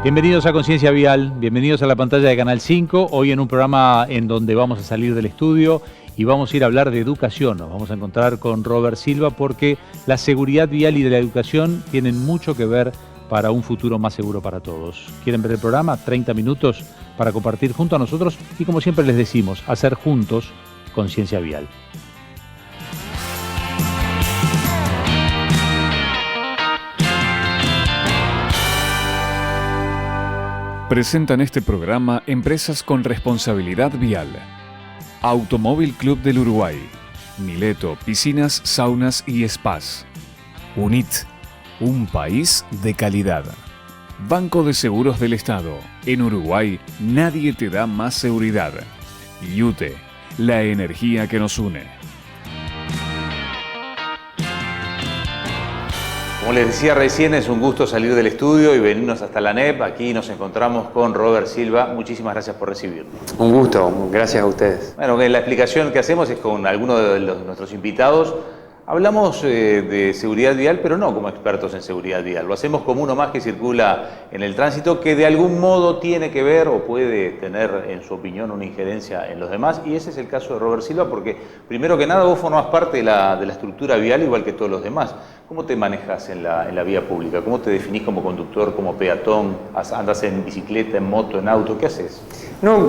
Bienvenidos a Conciencia Vial, bienvenidos a la pantalla de Canal 5, hoy en un programa en donde vamos a salir del estudio y vamos a ir a hablar de educación. Nos vamos a encontrar con Robert Silva porque la seguridad vial y de la educación tienen mucho que ver para un futuro más seguro para todos. ¿Quieren ver el programa? 30 minutos para compartir junto a nosotros y, como siempre les decimos, hacer juntos Conciencia Vial. Presentan este programa empresas con responsabilidad vial. Automóvil Club del Uruguay, Mileto, piscinas, saunas y spas. UNIT, un país de calidad. Banco de Seguros del Estado. En Uruguay nadie te da más seguridad. IUTE, la energía que nos une. Como les decía recién, es un gusto salir del estudio y venirnos hasta la ANEP. Aquí nos encontramos con Robert Silva. Muchísimas gracias por recibirnos. Un gusto, gracias a ustedes. Bueno, la explicación que hacemos es con algunos de nuestros invitados. Hablamos de seguridad vial, pero no como expertos en seguridad vial. Lo hacemos como uno más que circula en el tránsito, que de algún modo tiene que ver o puede tener, en su opinión, una injerencia en los demás. Y ese es el caso de Robert Silva, porque primero que nada vos formás parte de la estructura vial igual que todos los demás. ¿Cómo te manejas en la vía pública? ¿Cómo te definís como conductor, como peatón? ¿Andas en bicicleta, en moto, en auto? ¿Qué haces? No,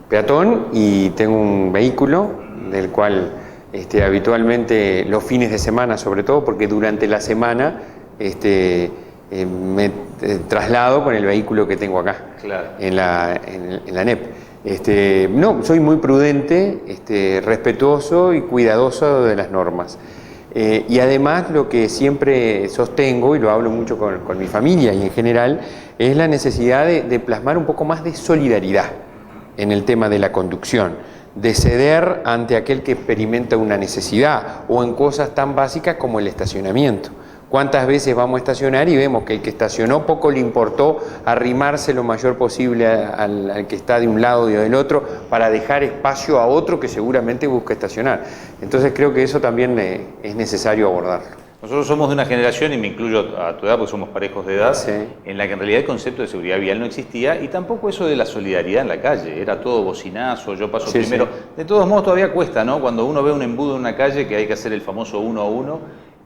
peatón, y tengo un vehículo del cual habitualmente los fines de semana, sobre todo porque durante la semana me traslado con el vehículo que tengo acá, claro, en la ANEP. No, soy muy prudente, respetuoso y cuidadoso de las normas. Y además lo que siempre sostengo, y lo hablo mucho con mi familia y en general, es la necesidad de plasmar un poco más de solidaridad en el tema de la conducción, de ceder ante aquel que experimenta una necesidad o en cosas tan básicas como el estacionamiento. ¿Cuántas veces vamos a estacionar y vemos que el que estacionó poco le importó arrimarse lo mayor posible al que está de un lado y del otro para dejar espacio a otro que seguramente busca estacionar? Entonces creo que eso también es necesario abordarlo. Nosotros somos de una generación, y me incluyo a tu edad porque somos parejos de edad, sí, en la que en realidad el concepto de seguridad vial no existía y tampoco eso de la solidaridad en la calle. Era todo bocinazo, yo paso primero. Sí. De todos modos todavía cuesta, ¿no? Cuando uno ve un embudo en una calle que hay que hacer el famoso 1 a 1,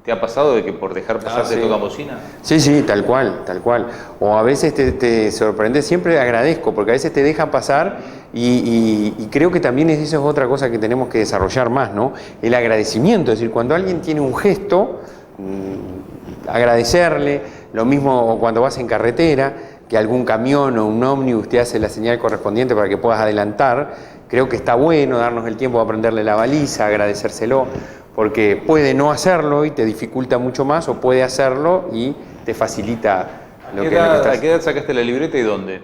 ¿te ha pasado de que por dejar pasar te toca bocina? Sí, tal cual. O a veces te sorprende, siempre agradezco, porque a veces te dejan pasar y creo que también eso es otra cosa que tenemos que desarrollar más, ¿no? El agradecimiento, es decir, cuando alguien tiene un gesto, agradecerle. Lo mismo cuando vas en carretera, que algún camión o un ómnibus te hace la señal correspondiente para que puedas adelantar. Creo que está bueno darnos el tiempo de aprenderle la baliza, agradecérselo, porque puede no hacerlo y te dificulta mucho más, o puede hacerlo y te facilita lo que estás. ¿A qué edad sacaste la libreta y dónde?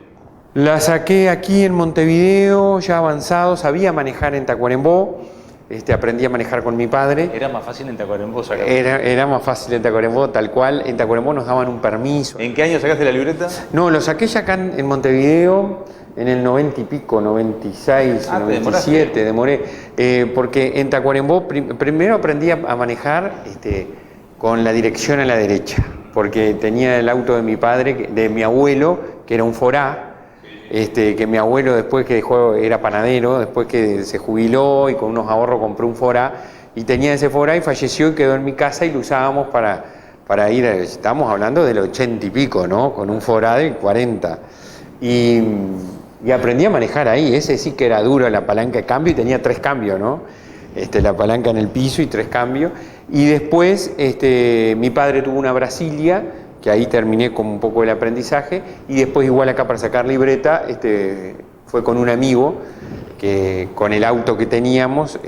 La saqué aquí en Montevideo, ya avanzado. Sabía manejar en Tacuarembó. Aprendí a manejar con mi padre. ¿Era más fácil en Tacuarembó sacar? Era más fácil en Tacuarembó, tal cual. En Tacuarembó nos daban un permiso. ¿En qué año sacaste la libreta? No, lo saqué ya acá en Montevideo en el 90 y pico, 96, 97, demoré. Porque en Tacuarembó primero aprendí a manejar con la dirección a la derecha, porque tenía el auto de mi padre, de mi abuelo, que era un Forá. Que mi abuelo, después que dejó, era panadero, después que se jubiló y con unos ahorros compró un Forá, y tenía ese Forá y falleció y quedó en mi casa y lo usábamos para ir, estamos hablando del 80 y pico, ¿no? Con un Forá del 40. Y aprendí a manejar ahí. Ese sí que era duro, la palanca de cambio, y tenía 3 cambios, ¿no? La palanca en el piso y 3 cambios. Y después mi padre tuvo una Brasilia, que ahí terminé con un poco el aprendizaje, y después igual acá para sacar libreta fue con un amigo que con el auto que teníamos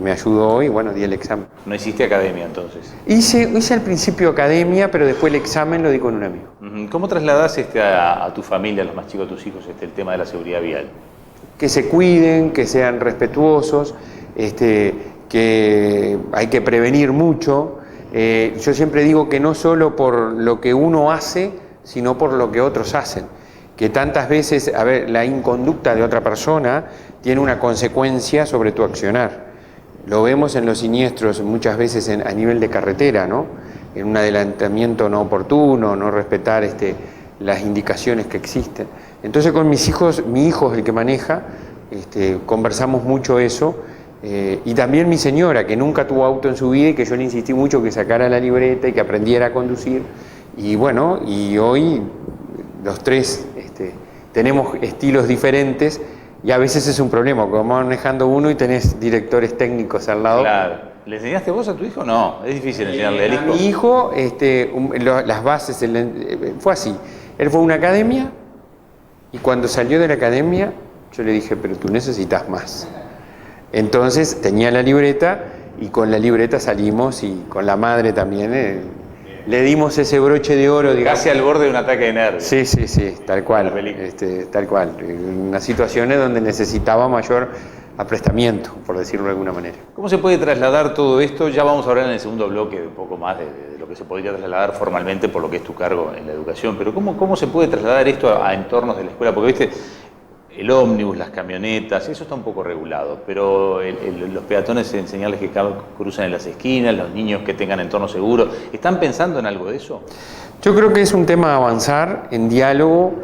me ayudó y bueno, di el examen. ¿No hiciste academia entonces? Hice al principio academia, pero después el examen lo di con un amigo. ¿Cómo trasladás a tu familia, a los más chicos de tus hijos, el tema de la seguridad vial? Que se cuiden, que sean respetuosos, que hay que prevenir mucho. Yo siempre digo que no solo por lo que uno hace, sino por lo que otros hacen. Que tantas veces, la inconducta de otra persona tiene una consecuencia sobre tu accionar. Lo vemos en los siniestros muchas veces a nivel de carretera, ¿no? En un adelantamiento no oportuno, no respetar las indicaciones que existen. Entonces con mis hijos, mi hijo es el que maneja, conversamos mucho eso, y también mi señora, que nunca tuvo auto en su vida y que yo le insistí mucho que sacara la libreta y que aprendiera a conducir. Y bueno, y hoy los tres tenemos estilos diferentes y a veces es un problema, porque vamos manejando uno y tenés directores técnicos al lado. Claro. ¿Le enseñaste vos a tu hijo? No, es difícil enseñarle al hijo. A mi hijo, las bases, fue así. Él fue a una academia y cuando salió de la academia yo le dije, pero tú necesitas más. Entonces tenía la libreta y con la libreta salimos y con la madre también le dimos ese broche de oro, digamos. Casi al borde de un ataque de nervios. Sí, tal cual. Tal cual. Unas situaciones donde necesitaba mayor aprestamiento, por decirlo de alguna manera. ¿Cómo se puede trasladar todo esto? Ya vamos a hablar en el segundo bloque un poco más de lo que se podría trasladar formalmente por lo que es tu cargo en la educación, pero ¿cómo se puede trasladar esto a entornos de la escuela? Porque, viste, el ómnibus, las camionetas, eso está un poco regulado, pero los peatones, enseñarles que cruzan en las esquinas, los niños que tengan entorno seguro, ¿están pensando en algo de eso? Yo creo que es un tema a avanzar en diálogo,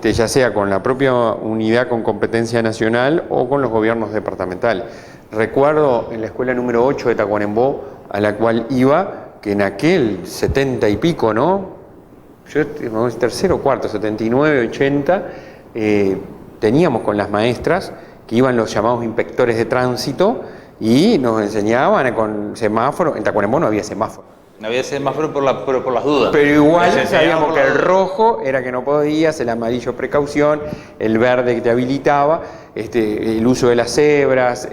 ya sea con la propia unidad con competencia nacional o con los gobiernos departamentales. Recuerdo en la escuela número 8 de Tacuarembó, a la cual iba, que en aquel 70 y pico, ¿no? Yo, tercero, cuarto, 79, 80, teníamos con las maestras que iban los llamados inspectores de tránsito y nos enseñaban con semáforo. En Tacuarembó no había semáforo. No había semáforo por las dudas. Pero igual sabíamos que el rojo era que no podías, el amarillo precaución, el verde que te habilitaba, el uso de las cebras,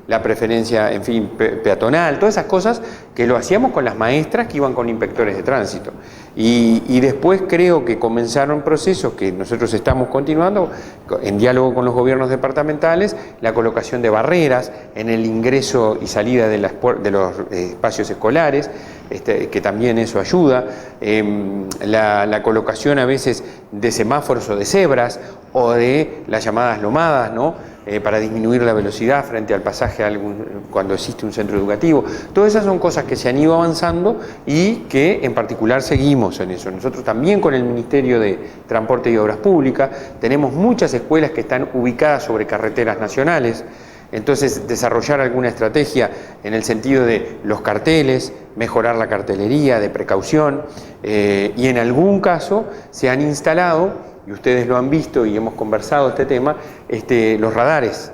la preferencia, en fin, peatonal, todas esas cosas que lo hacíamos con las maestras que iban con inspectores de tránsito. Y después creo que comenzaron procesos que nosotros estamos continuando en diálogo con los gobiernos departamentales, la colocación de barreras en el ingreso y salida de los espacios escolares, que también eso ayuda, la colocación a veces de semáforos o de cebras o de las llamadas lomadas, ¿no? Para disminuir la velocidad frente al pasaje cuando existe un centro educativo. Todas esas son cosas que se han ido avanzando y que en particular seguimos en eso. Nosotros también con el Ministerio de Transporte y Obras Públicas tenemos muchas escuelas que están ubicadas sobre carreteras nacionales. Entonces, desarrollar alguna estrategia en el sentido de los carteles, mejorar la cartelería de precaución, y en algún caso se han instalado, y ustedes lo han visto y hemos conversado este tema, los radares.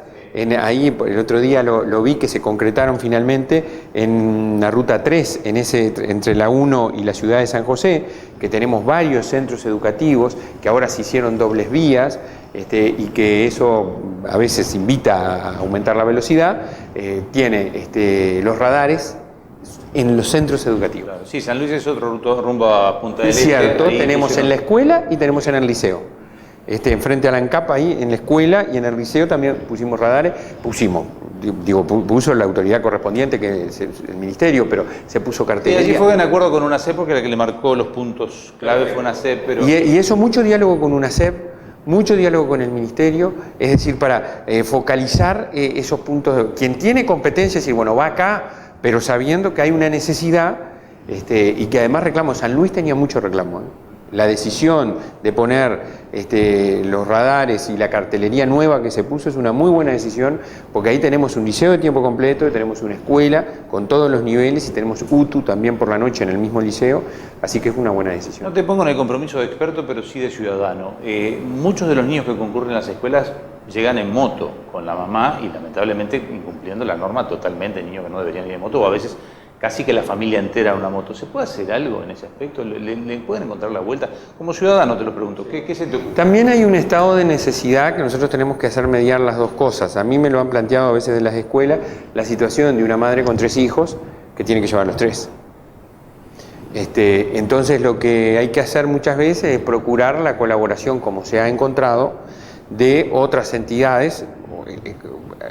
Ahí el otro día lo vi que se concretaron finalmente en la ruta 3, entre la 1 y la ciudad de San José, que tenemos varios centros educativos que ahora se hicieron dobles vías, y que eso a veces invita a aumentar la velocidad, tiene los radares en los centros educativos. Claro, sí, San Luis es otro rumbo a Punta del Este. Es cierto, tenemos en la escuela y tenemos en el liceo. Frente a la ANCAP ahí en la escuela y en el liceo también pusimos radares, puso la autoridad correspondiente, que es el ministerio, pero se puso cartelería. Y allí fue en acuerdo con UNACEP, porque la que le marcó los puntos clave fue UNACEP, pero... Y eso, mucho diálogo con UNACEP, mucho diálogo con el ministerio, es decir, para focalizar esos puntos. Quien tiene competencia, es decir, bueno, va acá, pero sabiendo que hay una necesidad, y que además reclamo, San Luis tenía mucho reclamo, La decisión de poner los radares y la cartelería nueva que se puso es una muy buena decisión, porque ahí tenemos un liceo de tiempo completo, tenemos una escuela con todos los niveles y tenemos UTU también por la noche en el mismo liceo, así que es una buena decisión. No te pongo en el compromiso de experto, pero sí de ciudadano. Muchos de los niños que concurren a las escuelas llegan en moto con la mamá y lamentablemente incumpliendo la norma totalmente, niños que no deberían ir en moto, o a veces casi que la familia entera una moto. ¿Se puede hacer algo en ese aspecto? ¿Le pueden encontrar la vuelta? Como ciudadano te lo pregunto, ¿qué se te ocurre? También hay un estado de necesidad que nosotros tenemos que hacer mediar las dos cosas. A mí me lo han planteado a veces de las escuelas, la situación de una madre con 3 hijos que tiene que llevar los 3. Entonces lo que hay que hacer muchas veces es procurar la colaboración, como se ha encontrado, de otras entidades,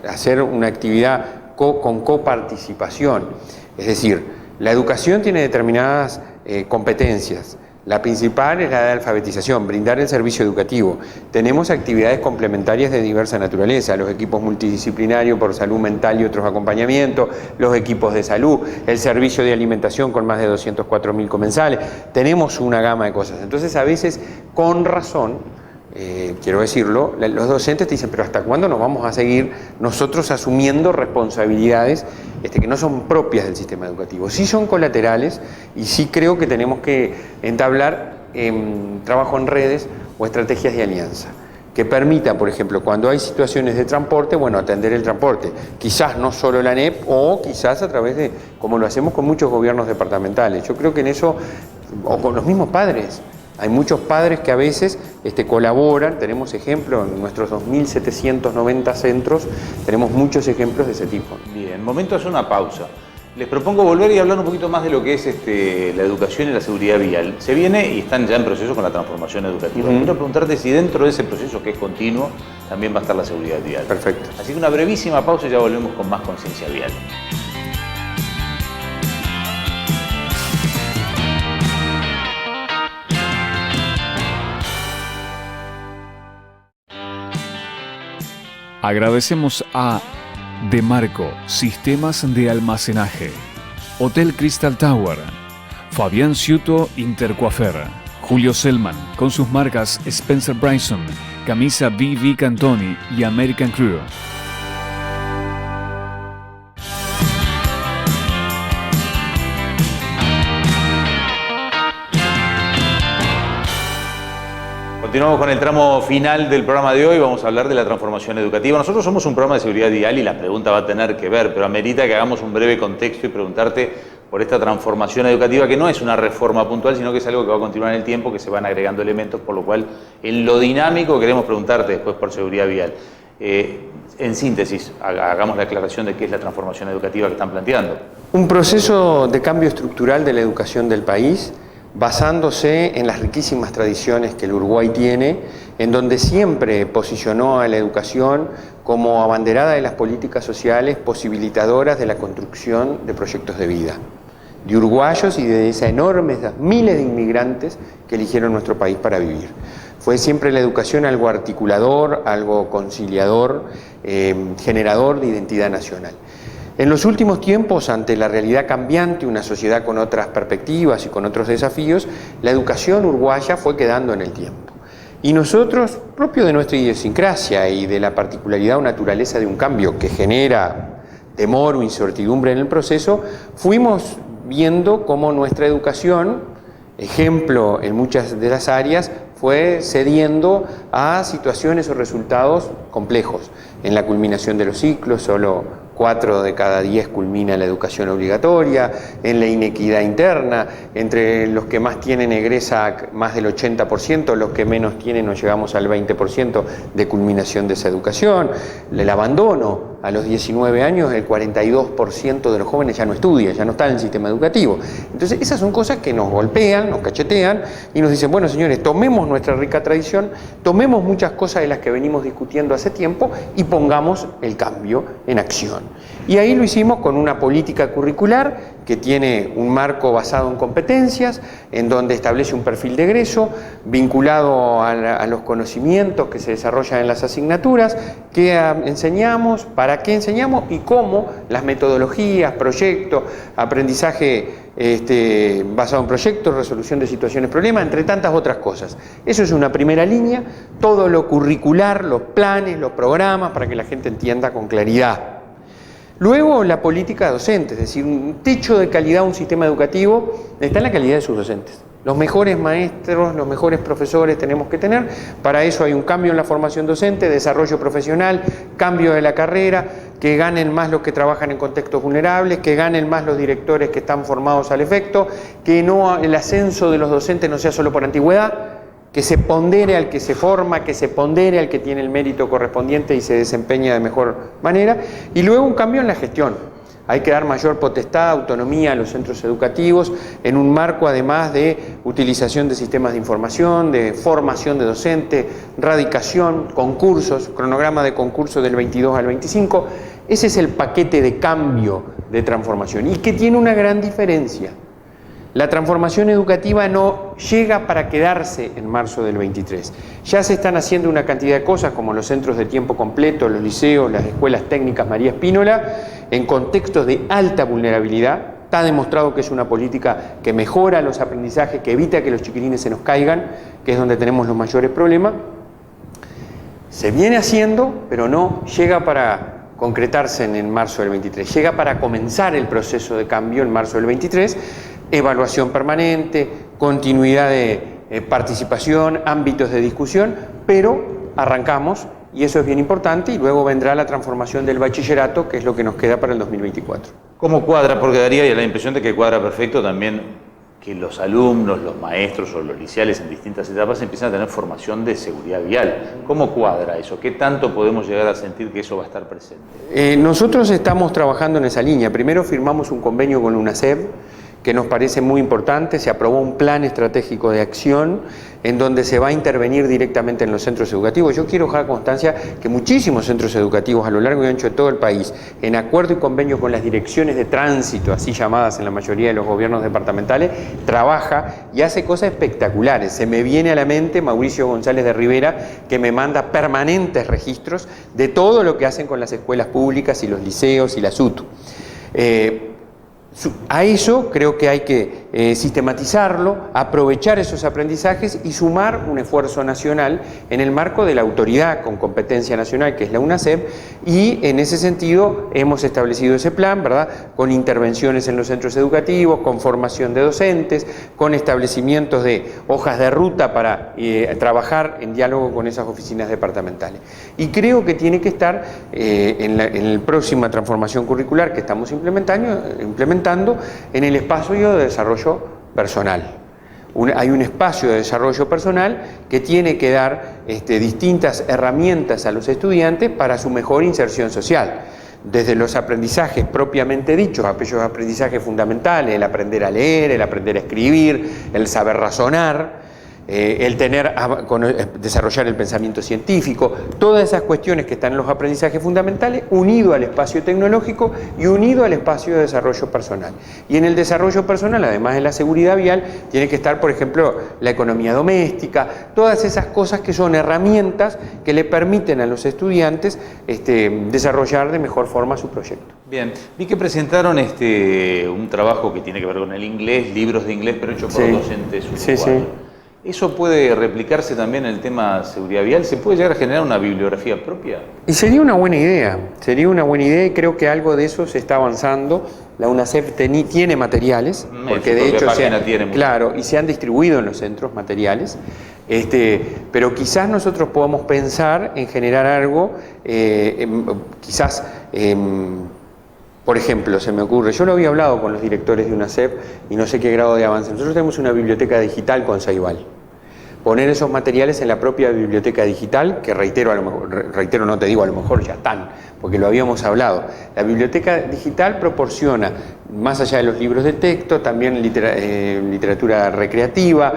hacer una actividad con coparticipación. Es decir, la educación tiene determinadas competencias, La principal es la de alfabetización, brindar el servicio educativo. Tenemos actividades complementarias de diversa naturaleza, los equipos multidisciplinarios por salud mental y otros acompañamientos, los equipos de salud, el servicio de alimentación con más de 204.000 comensales. Tenemos una gama de cosas. Entonces, a veces, con razón, quiero decirlo, los docentes te dicen, pero ¿hasta cuándo nos vamos a seguir nosotros asumiendo responsabilidades que no son propias del sistema educativo? Sí son colaterales y sí creo que tenemos que entablar trabajo en redes o estrategias de alianza que permitan, por ejemplo, cuando hay situaciones de transporte, bueno, atender el transporte. Quizás no solo la ANEP o quizás a través de, como lo hacemos con muchos gobiernos departamentales. Yo creo que en eso, o con los mismos padres. Hay muchos padres que a veces colaboran, tenemos ejemplos en nuestros 2.790 centros, tenemos muchos ejemplos de ese tipo. Bien, momento de hacer una pausa. Les propongo volver y hablar un poquito más de lo que es la educación y la seguridad vial. Se viene y están ya en proceso con la transformación educativa. Quiero preguntarte si dentro de ese proceso, que es continuo, también va a estar la seguridad vial. Perfecto. Así que una brevísima pausa y ya volvemos con más conciencia vial. Agradecemos a Demarco Sistemas de Almacenaje, Hotel Crystal Tower, Fabián Ciuto Intercoafer, Julio Selman con sus marcas Spencer Bryson, Camisa BV Cantoni y American Crew. Continuamos con el tramo final del programa de hoy, vamos a hablar de la transformación educativa. Nosotros somos un programa de seguridad vial y la pregunta va a tener que ver, pero amerita que hagamos un breve contexto y preguntarte por esta transformación educativa, que no es una reforma puntual, sino que es algo que va a continuar en el tiempo, que se van agregando elementos, por lo cual en lo dinámico queremos preguntarte después por seguridad vial. En síntesis, hagamos la aclaración de qué es la transformación educativa que están planteando. Un proceso de cambio estructural de la educación del país, basándose en las riquísimas tradiciones que el Uruguay tiene, en donde siempre posicionó a la educación como abanderada de las políticas sociales posibilitadoras de la construcción de proyectos de vida, de uruguayos y de esas enormes miles de inmigrantes que eligieron nuestro país para vivir. Fue siempre la educación algo articulador, algo conciliador, generador de identidad nacional. En los últimos tiempos, ante la realidad cambiante, una sociedad con otras perspectivas y con otros desafíos, la educación uruguaya fue quedando en el tiempo. Y nosotros, propio de nuestra idiosincrasia y de la particularidad o naturaleza de un cambio que genera temor o incertidumbre en el proceso, fuimos viendo cómo nuestra educación, ejemplo en muchas de las áreas, fue cediendo a situaciones o resultados complejos. En la culminación de los ciclos, solo 4 de cada 10 culmina la educación obligatoria, en la inequidad interna, entre los que más tienen egresa más del 80%, los que menos tienen nos llegamos al 20% de culminación de esa educación, el abandono, a los 19 años el 42% de los jóvenes ya no estudia, ya no está en el sistema educativo. Entonces esas son cosas que nos golpean, nos cachetean y nos dicen, bueno señores, tomemos nuestra rica tradición, tomemos muchas cosas de las que venimos discutiendo hace tiempo y pongamos el cambio en acción. Y ahí lo hicimos con una política curricular que tiene un marco basado en competencias, en donde establece un perfil de egreso vinculado a los conocimientos que se desarrollan en las asignaturas, qué enseñamos, para qué enseñamos y cómo las metodologías, proyectos, aprendizaje basado en proyectos, resolución de situaciones, problemas, entre tantas otras cosas. Eso es una primera línea, todo lo curricular, los planes, los programas, para que la gente entienda con claridad. Luego la política docente, es decir, un techo de calidad, un sistema educativo, está en la calidad de sus docentes. Los mejores maestros, los mejores profesores tenemos que tener, para eso hay un cambio en la formación docente, desarrollo profesional, cambio de la carrera, que ganen más los que trabajan en contextos vulnerables, que ganen más los directores que están formados al efecto, que no el ascenso de los docentes no sea solo por antigüedad, que se pondere al que se forma, que se pondere al que tiene el mérito correspondiente y se desempeña de mejor manera, y luego un cambio en la gestión. Hay que dar mayor potestad, autonomía a los centros educativos en un marco además de utilización de sistemas de información, de formación de docente, radicación, concursos, cronograma de concursos del 22 al 25. Ese es el paquete de cambio de transformación y que tiene una gran diferencia. La transformación educativa no llega para quedarse en marzo del 23. Ya se están haciendo una cantidad de cosas como los centros de tiempo completo, los liceos, las escuelas técnicas María Spínola, en contextos de alta vulnerabilidad. Está demostrado que es una política que mejora los aprendizajes, que evita que los chiquilines se nos caigan, que es donde tenemos los mayores problemas. Se viene haciendo, pero no llega para concretarse en marzo del 23. Llega para comenzar el proceso de cambio en marzo del 23, evaluación permanente, continuidad de participación, ámbitos de discusión, pero arrancamos y eso es bien importante y luego vendrá la transformación del bachillerato, que es lo que nos queda para el 2024. ¿Cómo cuadra? Porque daría la impresión de que cuadra perfecto también que los alumnos, los maestros o los liceales en distintas etapas empiezan a tener formación de seguridad vial. ¿Cómo cuadra eso? ¿Qué tanto podemos llegar a sentir que eso va a estar presente? Nosotros estamos trabajando en esa línea. Primero firmamos un convenio con la UNACEF, que nos parece muy importante. Se aprobó un plan estratégico de acción en donde se va a intervenir directamente en los centros educativos. Yo quiero dejar constancia que muchísimos centros educativos a lo largo y ancho de todo el país, en acuerdo y convenio con las direcciones de tránsito, así llamadas en la mayoría de los gobiernos departamentales, trabaja y hace cosas espectaculares. Se me viene a la mente Mauricio González de Rivera, que me manda permanentes registros de todo lo que hacen con las escuelas públicas y los liceos y la SUTU. A eso creo que hay que sistematizarlo, aprovechar esos aprendizajes y sumar un esfuerzo nacional en el marco de la autoridad con competencia nacional, que es la UNACEF, y en ese sentido hemos establecido ese plan, ¿verdad?, con intervenciones en los centros educativos, con formación de docentes, con establecimientos de hojas de ruta para trabajar en diálogo con esas oficinas departamentales. Y creo que tiene que estar en la próxima transformación curricular que estamos implementando en el espacio de desarrollo personal. Hay un espacio de desarrollo personal que tiene que dar distintas herramientas a los estudiantes para su mejor inserción social. Desde los aprendizajes propiamente dichos, aquellos aprendizajes fundamentales, el aprender a leer, el aprender a escribir, el saber razonar, el desarrollar el pensamiento científico, todas esas cuestiones que están en los aprendizajes fundamentales, unido al espacio tecnológico y unido al espacio de desarrollo personal. Y en el desarrollo personal, además de la seguridad vial, tiene que estar, por ejemplo, la economía doméstica, todas esas cosas que son herramientas que le permiten a los estudiantes desarrollar de mejor forma su proyecto. Bien, vi que presentaron un trabajo que tiene que ver con el inglés, libros de inglés, pero hecho por docentes uruguayos. Sí. ¿Eso puede replicarse también en el tema seguridad vial? ¿Se puede llegar a generar una bibliografía propia? Y sería una buena idea y creo que algo de eso se está avanzando. La UNACEF tiene materiales, porque de hecho y se han distribuido en los centros materiales, pero quizás nosotros podamos pensar en generar algo, por ejemplo, se me ocurre, yo lo había hablado con los directores de UNACEF y no sé qué grado de avance. Nosotros tenemos una biblioteca digital con Ceibal. Poner esos materiales en la propia biblioteca digital, que reitero, no te digo, a lo mejor ya están, porque lo habíamos hablado. La biblioteca digital proporciona, más allá de los libros de texto, también literatura recreativa,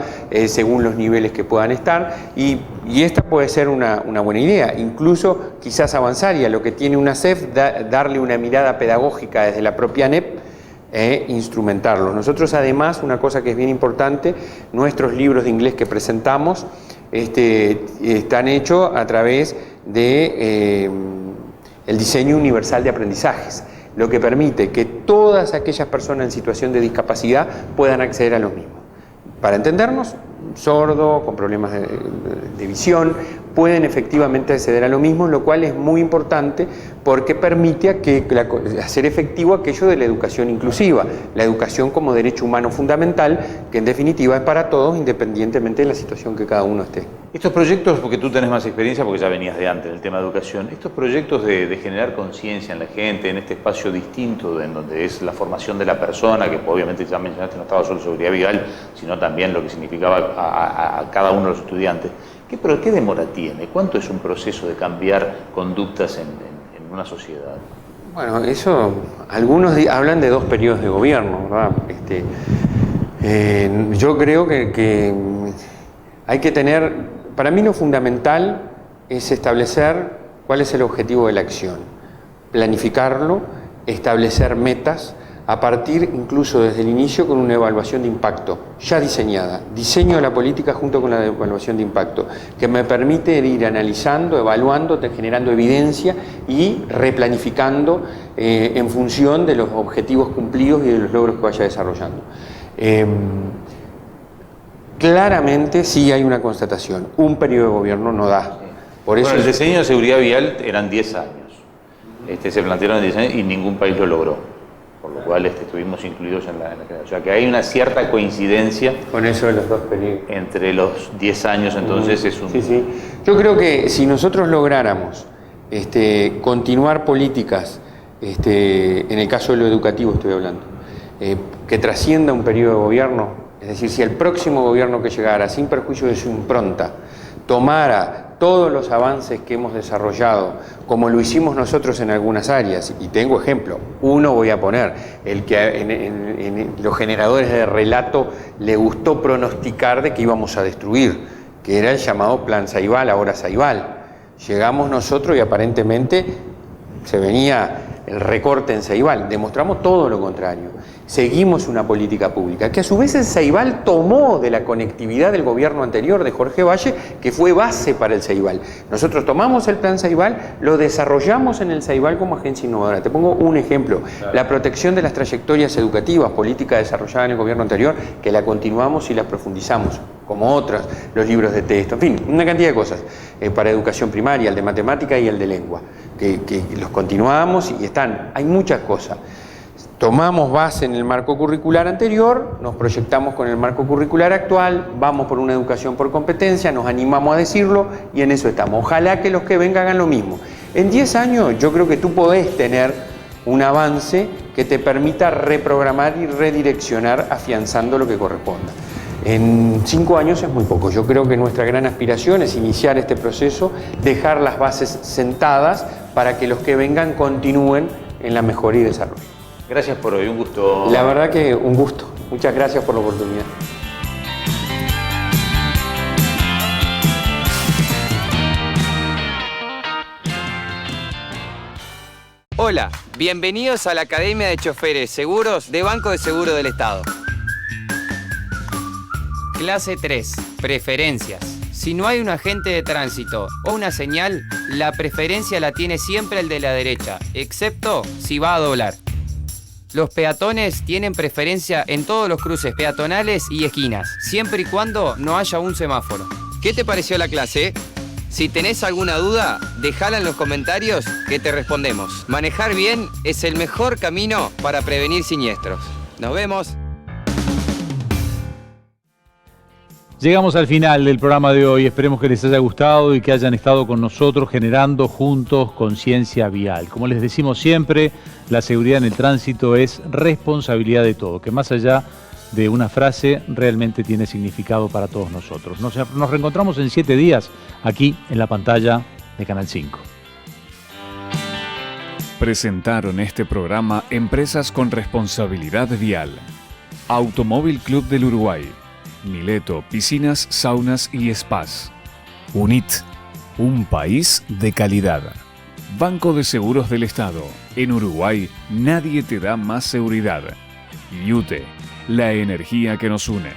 según los niveles que puedan estar, y esta puede ser una buena idea. Incluso quizás avanzar y a lo que tiene UNACEF, darle una mirada pedagógica desde la propia ANEP, instrumentarlos. Nosotros además, una cosa que es bien importante, nuestros libros de inglés que presentamos están hechos a través de el diseño universal de aprendizajes, lo que permite que todas aquellas personas en situación de discapacidad puedan acceder a los mismos. Para entendernos, sordo, con problemas de visión, pueden efectivamente acceder a lo mismo, lo cual es muy importante porque permite hacer efectivo aquello de la educación inclusiva, la educación como derecho humano fundamental, que en definitiva es para todos, independientemente de la situación que cada uno esté. Estos proyectos, porque tú tenés más experiencia, porque ya venías de antes en el tema de educación, estos proyectos de generar conciencia en la gente, en este espacio distinto, en donde es la formación de la persona, que obviamente ya mencionaste, no estaba solo seguridad vial, sino también lo que significaba a cada uno de los estudiantes. ¿Qué demora tiene? ¿Cuánto es un proceso de cambiar conductas en una sociedad? Bueno, eso, algunos hablan de 2 periodos de gobierno, ¿verdad? Yo creo que hay que tener, para mí lo fundamental es establecer cuál es el objetivo de la acción, planificarlo, establecer metas, a partir incluso desde el inicio con una evaluación de impacto ya diseñada. Diseño de la política junto con la evaluación de impacto, que me permite ir analizando, evaluando, generando evidencia y replanificando en función de los objetivos cumplidos y de los logros que vaya desarrollando. Claramente sí hay una constatación, un periodo de gobierno no da. Por eso el diseño de seguridad vial eran 10 años. Se plantearon en 10 años y ningún país lo logró. Por lo cual estuvimos incluidos en la generación. O sea que hay una cierta coincidencia con eso de los dos periodos. Entre los 10 años, entonces es un... Sí, sí. Yo creo que si nosotros lográramos continuar políticas, en el caso de lo educativo estoy hablando, que trascienda un periodo de gobierno, es decir, si el próximo gobierno que llegara, sin perjuicio de su impronta, tomara todos los avances que hemos desarrollado, como lo hicimos nosotros en algunas áreas, y tengo ejemplo, uno voy a poner, el que en los generadores de relato le gustó pronosticar de que íbamos a destruir, que era el llamado Plan Ceibal, ahora Ceibal. Llegamos nosotros y aparentemente se venía el recorte en Ceibal, demostramos todo lo contrario. Seguimos una política pública, que a su vez el Ceibal tomó de la conectividad del gobierno anterior de Jorge Valle, que fue base para el Ceibal. Nosotros tomamos el plan Ceibal, lo desarrollamos en el Ceibal como agencia innovadora. Te pongo un ejemplo, la protección de las trayectorias educativas, política desarrollada en el gobierno anterior, que la continuamos y la profundizamos, como otras, los libros de texto, en fin, una cantidad de cosas, para educación primaria, el de matemática y el de lengua, que los continuamos y están, hay muchas cosas. Tomamos base en el marco curricular anterior, nos proyectamos con el marco curricular actual, vamos por una educación por competencia, nos animamos a decirlo y en eso estamos. Ojalá que los que vengan hagan lo mismo. En 10 años yo creo que tú podés tener un avance que te permita reprogramar y redireccionar afianzando lo que corresponda. En 5 años es muy poco. Yo creo que nuestra gran aspiración es iniciar este proceso, dejar las bases sentadas para que los que vengan continúen en la mejoría y desarrollo. Gracias por hoy, un gusto. La verdad que un gusto. Muchas gracias por la oportunidad. Hola, bienvenidos a la Academia de Choferes Seguros de Banco de Seguro del Estado. Clase 3. Preferencias. Si no hay un agente de tránsito o una señal, la preferencia la tiene siempre el de la derecha, excepto si va a doblar. Los peatones tienen preferencia en todos los cruces peatonales y esquinas, siempre y cuando no haya un semáforo. ¿Qué te pareció la clase? Si tenés alguna duda, dejala en los comentarios que te respondemos. Manejar bien es el mejor camino para prevenir siniestros. Nos vemos. Llegamos al final del programa de hoy. Esperemos que les haya gustado y que hayan estado con nosotros generando juntos conciencia vial. Como les decimos siempre, la seguridad en el tránsito es responsabilidad de todos, que más allá de una frase realmente tiene significado para todos nosotros. Nos reencontramos en 7 días aquí en la pantalla de Canal 5. Presentaron este programa Empresas con Responsabilidad Vial. Automóvil Club del Uruguay. Mileto, piscinas, saunas y spas. UNIT, un país de calidad. Banco de Seguros del Estado. En Uruguay, nadie te da más seguridad. YUTE, la energía que nos une.